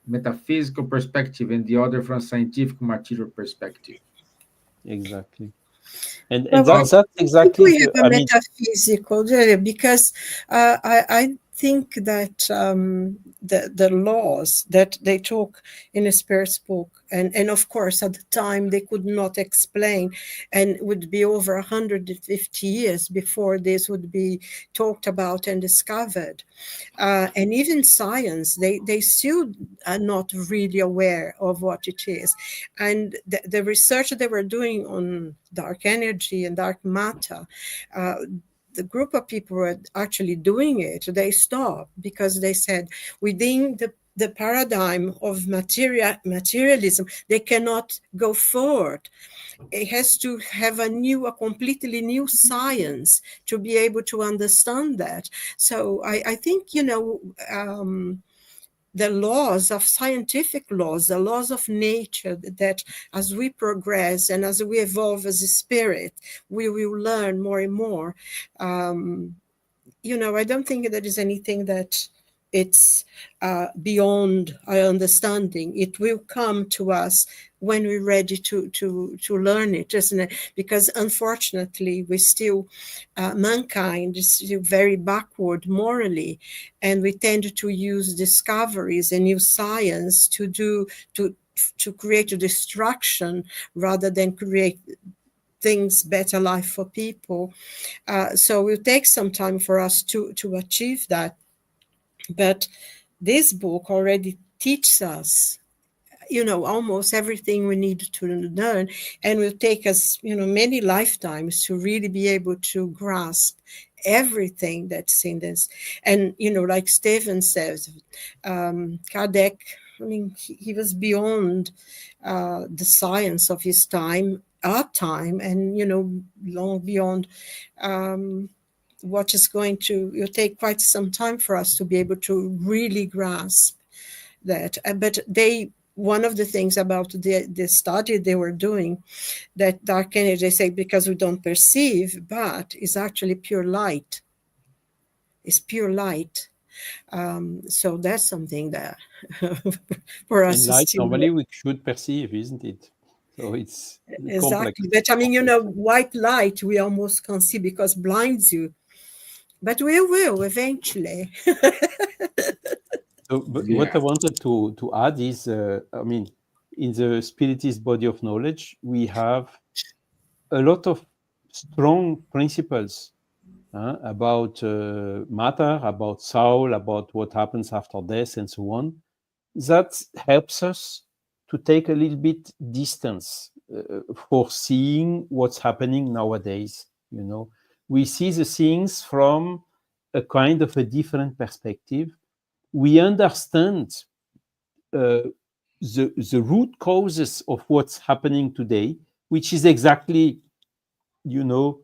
metaphysical perspective and the other from scientific material perspective. Exactly. And Well, that's I exactly, think we have a metaphysical, because I think that the laws that they talk in a Spirit's book, and of course at the time they could not explain, and would be over 150 years before this would be talked about and discovered. And even science, they still are not really aware of what it is. And the research they were doing on dark energy and dark matter, the group of people were actually doing it. They stopped because they said within the paradigm of materialism, they cannot go forward. It has to have a completely new science to be able to understand that. So I think, the laws of scientific laws, the laws of nature, that as we progress and as we evolve as a spirit, we will learn more and more. I don't think there is anything that it's beyond our understanding. It will come to us when we're ready to learn it, isn't it? Because unfortunately, we still, mankind is still very backward morally, and we tend to use discoveries and new science to create a destruction rather than create things, better life for people. So it will take some time for us to achieve that. But this book already teaches us, almost everything we need to learn, and will take us, many lifetimes to really be able to grasp everything that's in this. And, like Stevan says, Kardec, he was beyond the science of his time, our time, and, long beyond what is going to, it'll take quite some time for us to be able to really grasp that. But one of the things about the study they were doing, that dark energy, they say, because we don't perceive, but it's actually pure light. It's pure light. So that's something that for us and light normally we should perceive, isn't it? So it's exactly complex. But white light we almost can't see because blinds you, but we will eventually. So, but what I wanted to add is, in the Spiritist body of knowledge, we have a lot of strong principles about matter, about soul, about what happens after death, and so on. That helps us to take a little bit distance for seeing what's happening nowadays. You know, we see the things from a kind of a different perspective. We understand the root causes of what's happening today, which is exactly, you know,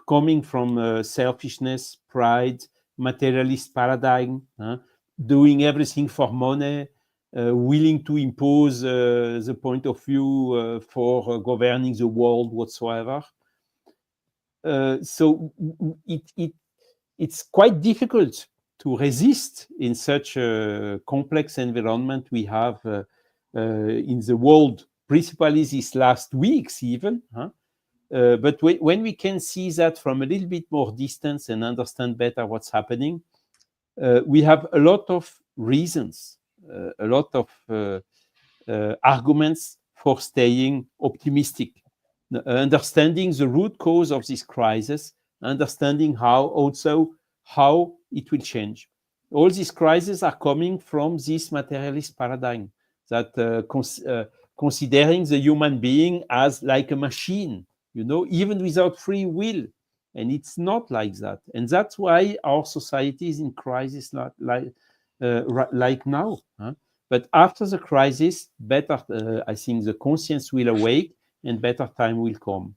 coming from selfishness, pride, materialist paradigm, doing everything for money, willing to impose the point of view for governing the world whatsoever. So it's quite difficult to resist in such a complex environment we have in the world, principally these last weeks even. But when we can see that from a little bit more distance and understand better what's happening, we have a lot of reasons, a lot of arguments for staying optimistic, understanding the root cause of this crisis, understanding how it will change. All these crises are coming from this materialist paradigm that considering the human being as like a machine, you know, even without free will. And it's not like that. And that's why our society is in crisis like now. But after the crisis, better, I think the conscience will awake and better time will come.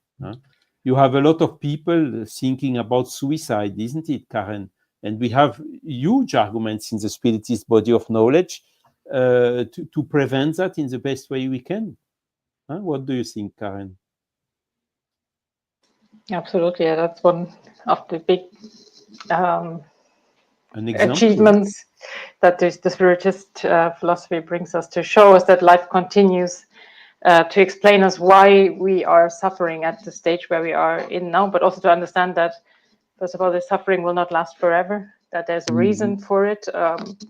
You have a lot of people thinking about suicide, isn't it, Karen? And we have huge arguments in the Spiritist body of knowledge to prevent that in the best way we can. What do you think, Karen? Absolutely, yeah, that's one of the big achievements that the Spiritist philosophy brings us, to show us that life continues, to explain us why we are suffering at the stage where we are in now, but also to understand that, first of all, the suffering will not last forever, that there's a reason for it,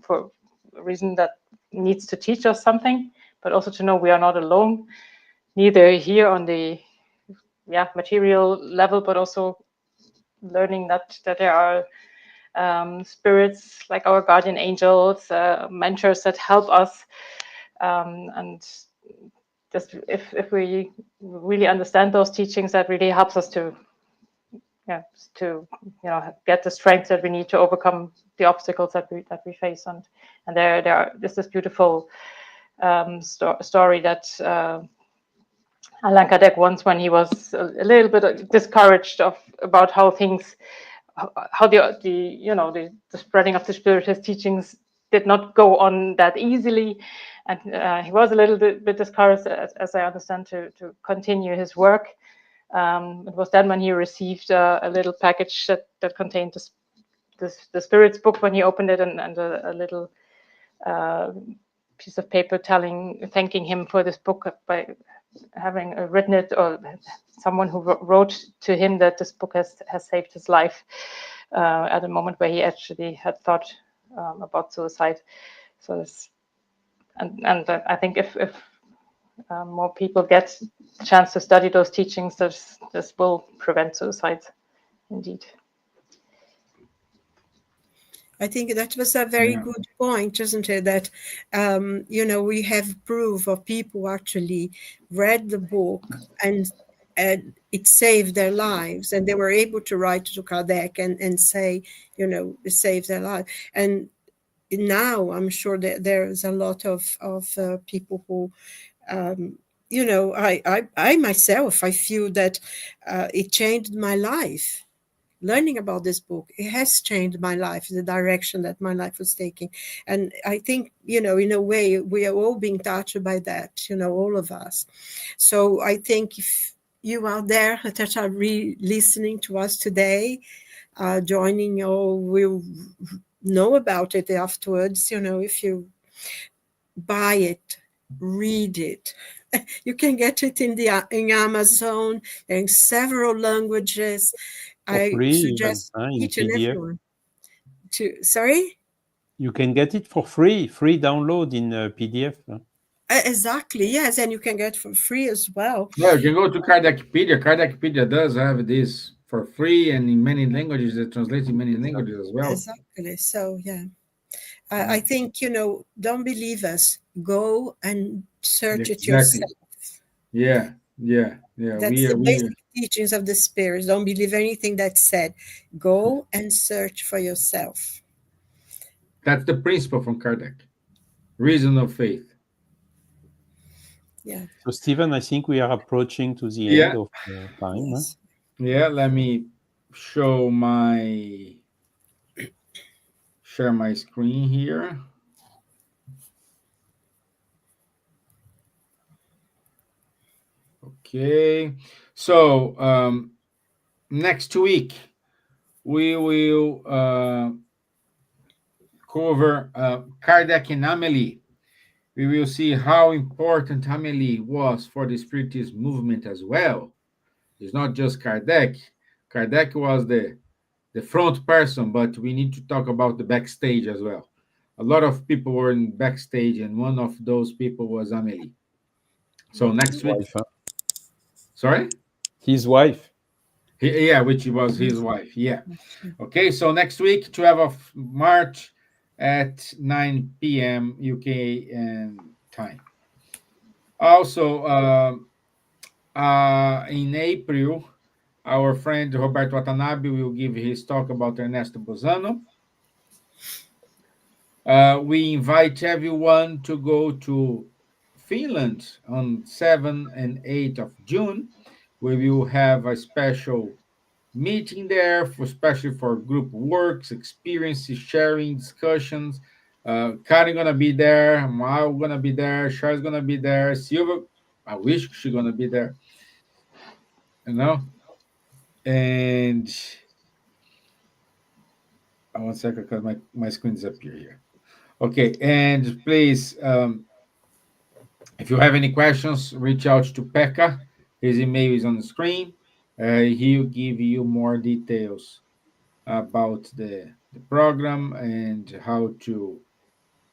for a reason that needs to teach us something, but also to know we are not alone, neither here on the material level, but also learning that there are spirits like our guardian angels, mentors that help us, and just if we really understand those teachings, that really helps us to get the strength that we need to overcome the obstacles that we face. And there's this beautiful story that Allan Kardec once, when he was a little bit discouraged about how things, how the spreading of the Spiritist teachings did not go on that easily, and he was a little bit discouraged, as I understand, to continue his work. It was then when he received a little package that contained the Spirit's book when he opened it, and a little piece of paper thanking him for this book by having written it, or someone who wrote to him that this book has saved his life at a moment where he actually had thought about suicide. So this, and I think if more people get a chance to study those teachings, this will prevent suicide, indeed. I think that was a very good point, isn't it? That, we have proof of people actually read the book and it saved their lives, and they were able to write to Kardec and say, it saved their life. And now I'm sure that there's a lot of people who, I myself, I feel that it changed my life. Learning about this book, it has changed my life, the direction that my life was taking. And I think, in a way, we are all being touched by that, all of us. So I think if you out there that are listening to us today, joining, or will know about it afterwards, if you buy it, read it. You can get it in Amazon, in several languages. I suggest each and everyone to. Sorry? You can get it for free download in PDF. Exactly, yes, and you can get for free as well. Yeah, you can go to Kardecpedia. Kardecpedia does have this for free and in many languages. It translates in many languages as well. Exactly. So, yeah. I think, don't believe us. Go and search it Exactly. yourself. Yeah. That's the basic teachings of the spirits. Don't believe anything that's said. Go and search for yourself. That's the principle from Kardec. Reason of faith. Yeah. So, Stevan, I think we are approaching to the end of time. Yes. Yeah, let me share my screen here. Okay, so next week we will cover Kardec and Amélie. We will see how important Amélie was for the Spiritist movement as well. It's not just Kardec. Kardec was the front person, but we need to talk about the backstage as well. A lot of people were in backstage, and one of those people was Amélie. So next week, sorry, his wife. Which was his wife. Yeah. Okay. So next week, 12th of March, at 9 p.m. UK time. Also, in April, our friend Roberto Watanabe will give his talk about Ernesto Bozano. We invite everyone to go to Finland on 7 and 8 of June. We will have a special meeting there, especially for group works, experiences, sharing, discussions. Karen gonna be there, Mao gonna be there, Char's gonna be there, Silvia, I wish she's gonna be there, And 1 second, because my screen disappeared here. Okay, and please, if you have any questions, reach out to Pekka. His email is on the screen. He'll give you more details about the program and how to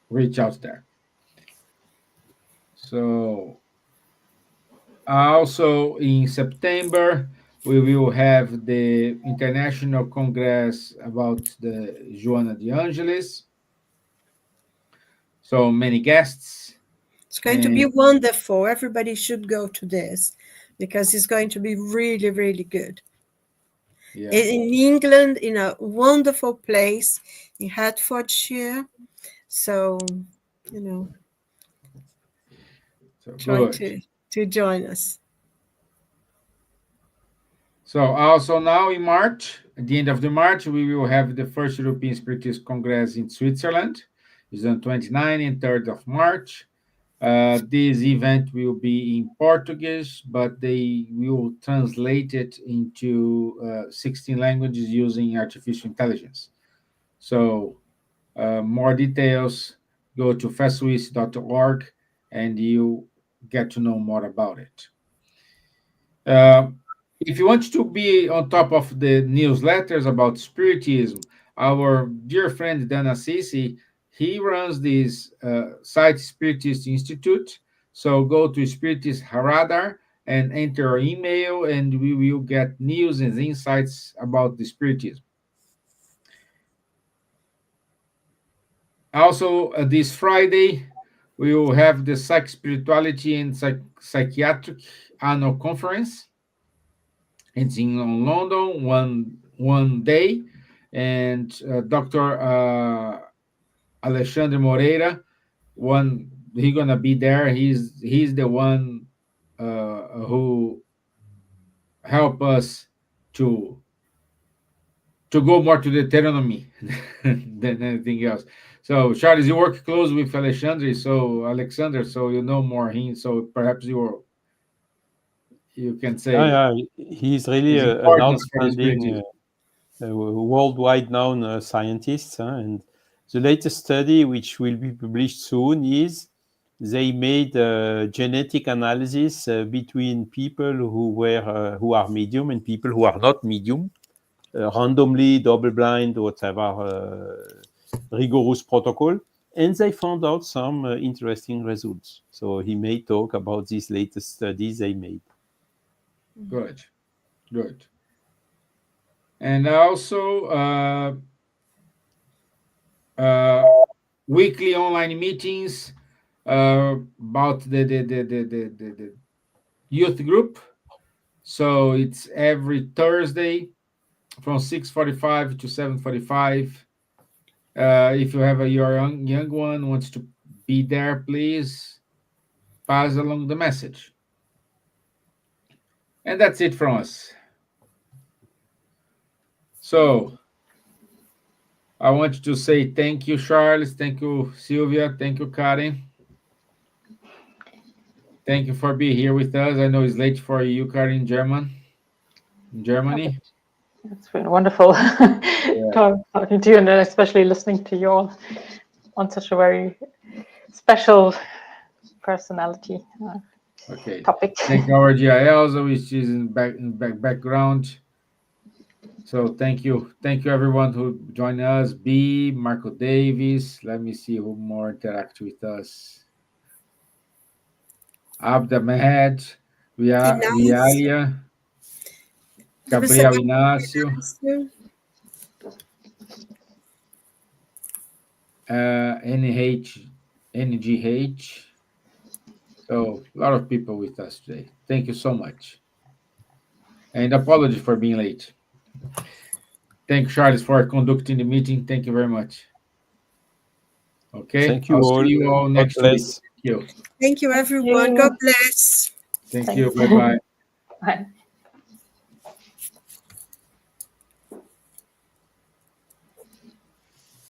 reach out there. So also in September, we will have the International Congress about the Joana de Angelis. So many guests. It's going to be wonderful. Everybody should go to this because it's going to be really, really good. Yeah. In England, in a wonderful place in Hertfordshire. So, try to join us. So also now in March, at the end of the March, we will have the first European Spiritist Congress in Switzerland. It's on 29th and 3rd of March. This event will be in Portuguese, but they will translate it into 16 languages using artificial intelligence. So more details, go to festswiss.org and you get to know more about it. If you want to be on top of the newsletters about Spiritism, our dear friend Dan Assisi, he runs this site Spiritist Institute. So go to Spiritist Radar and enter our email, and we will get news and insights about the Spiritism. Also, this Friday, we will have the Psych Spirituality and Psychiatric Annual Conference. It's in London, one day, and Dr. Alexandre Moreira, he's gonna be there. He's the one who help us to go more to Deuteronomy than anything else. So, Charles, you work close with Alexandre, so you know more him. So perhaps you can say, he's really an outstanding, worldwide known scientist. And the latest study, which will be published soon, is they made a genetic analysis between people who are medium and people who are not medium, randomly, double-blind, whatever rigorous protocol. and they found out some interesting results. So he may talk about these latest studies they made. Good, good. And also weekly online meetings about the youth group. So it's every Thursday from 6:45 to 7:45. If you have your young one wants to be there, please pass along the message. And that's it from us. So I want to say thank you, Charles. Thank you, Silvia. Thank you, Karen. Thank you for being here with us. I know it's late for you, Karen, in Germany. It's been wonderful talking to you, and especially listening to you all on such a very special personality topic. Thank our Elsa, which is in background. So thank you everyone who joined us. B, Marco Davis. Let me see who more interact with us. Abda Mehed, Vialia, Gabriel Inácio, NGH. So a lot of people with us today. Thank you so much. And apology for being late. Thank you, Charles, for conducting the meeting. Thank you very much. Okay. Thank you I'll all. see you all next week. Thank you. Thank you, everyone. God bless. Thank you. Bye-bye. Bye.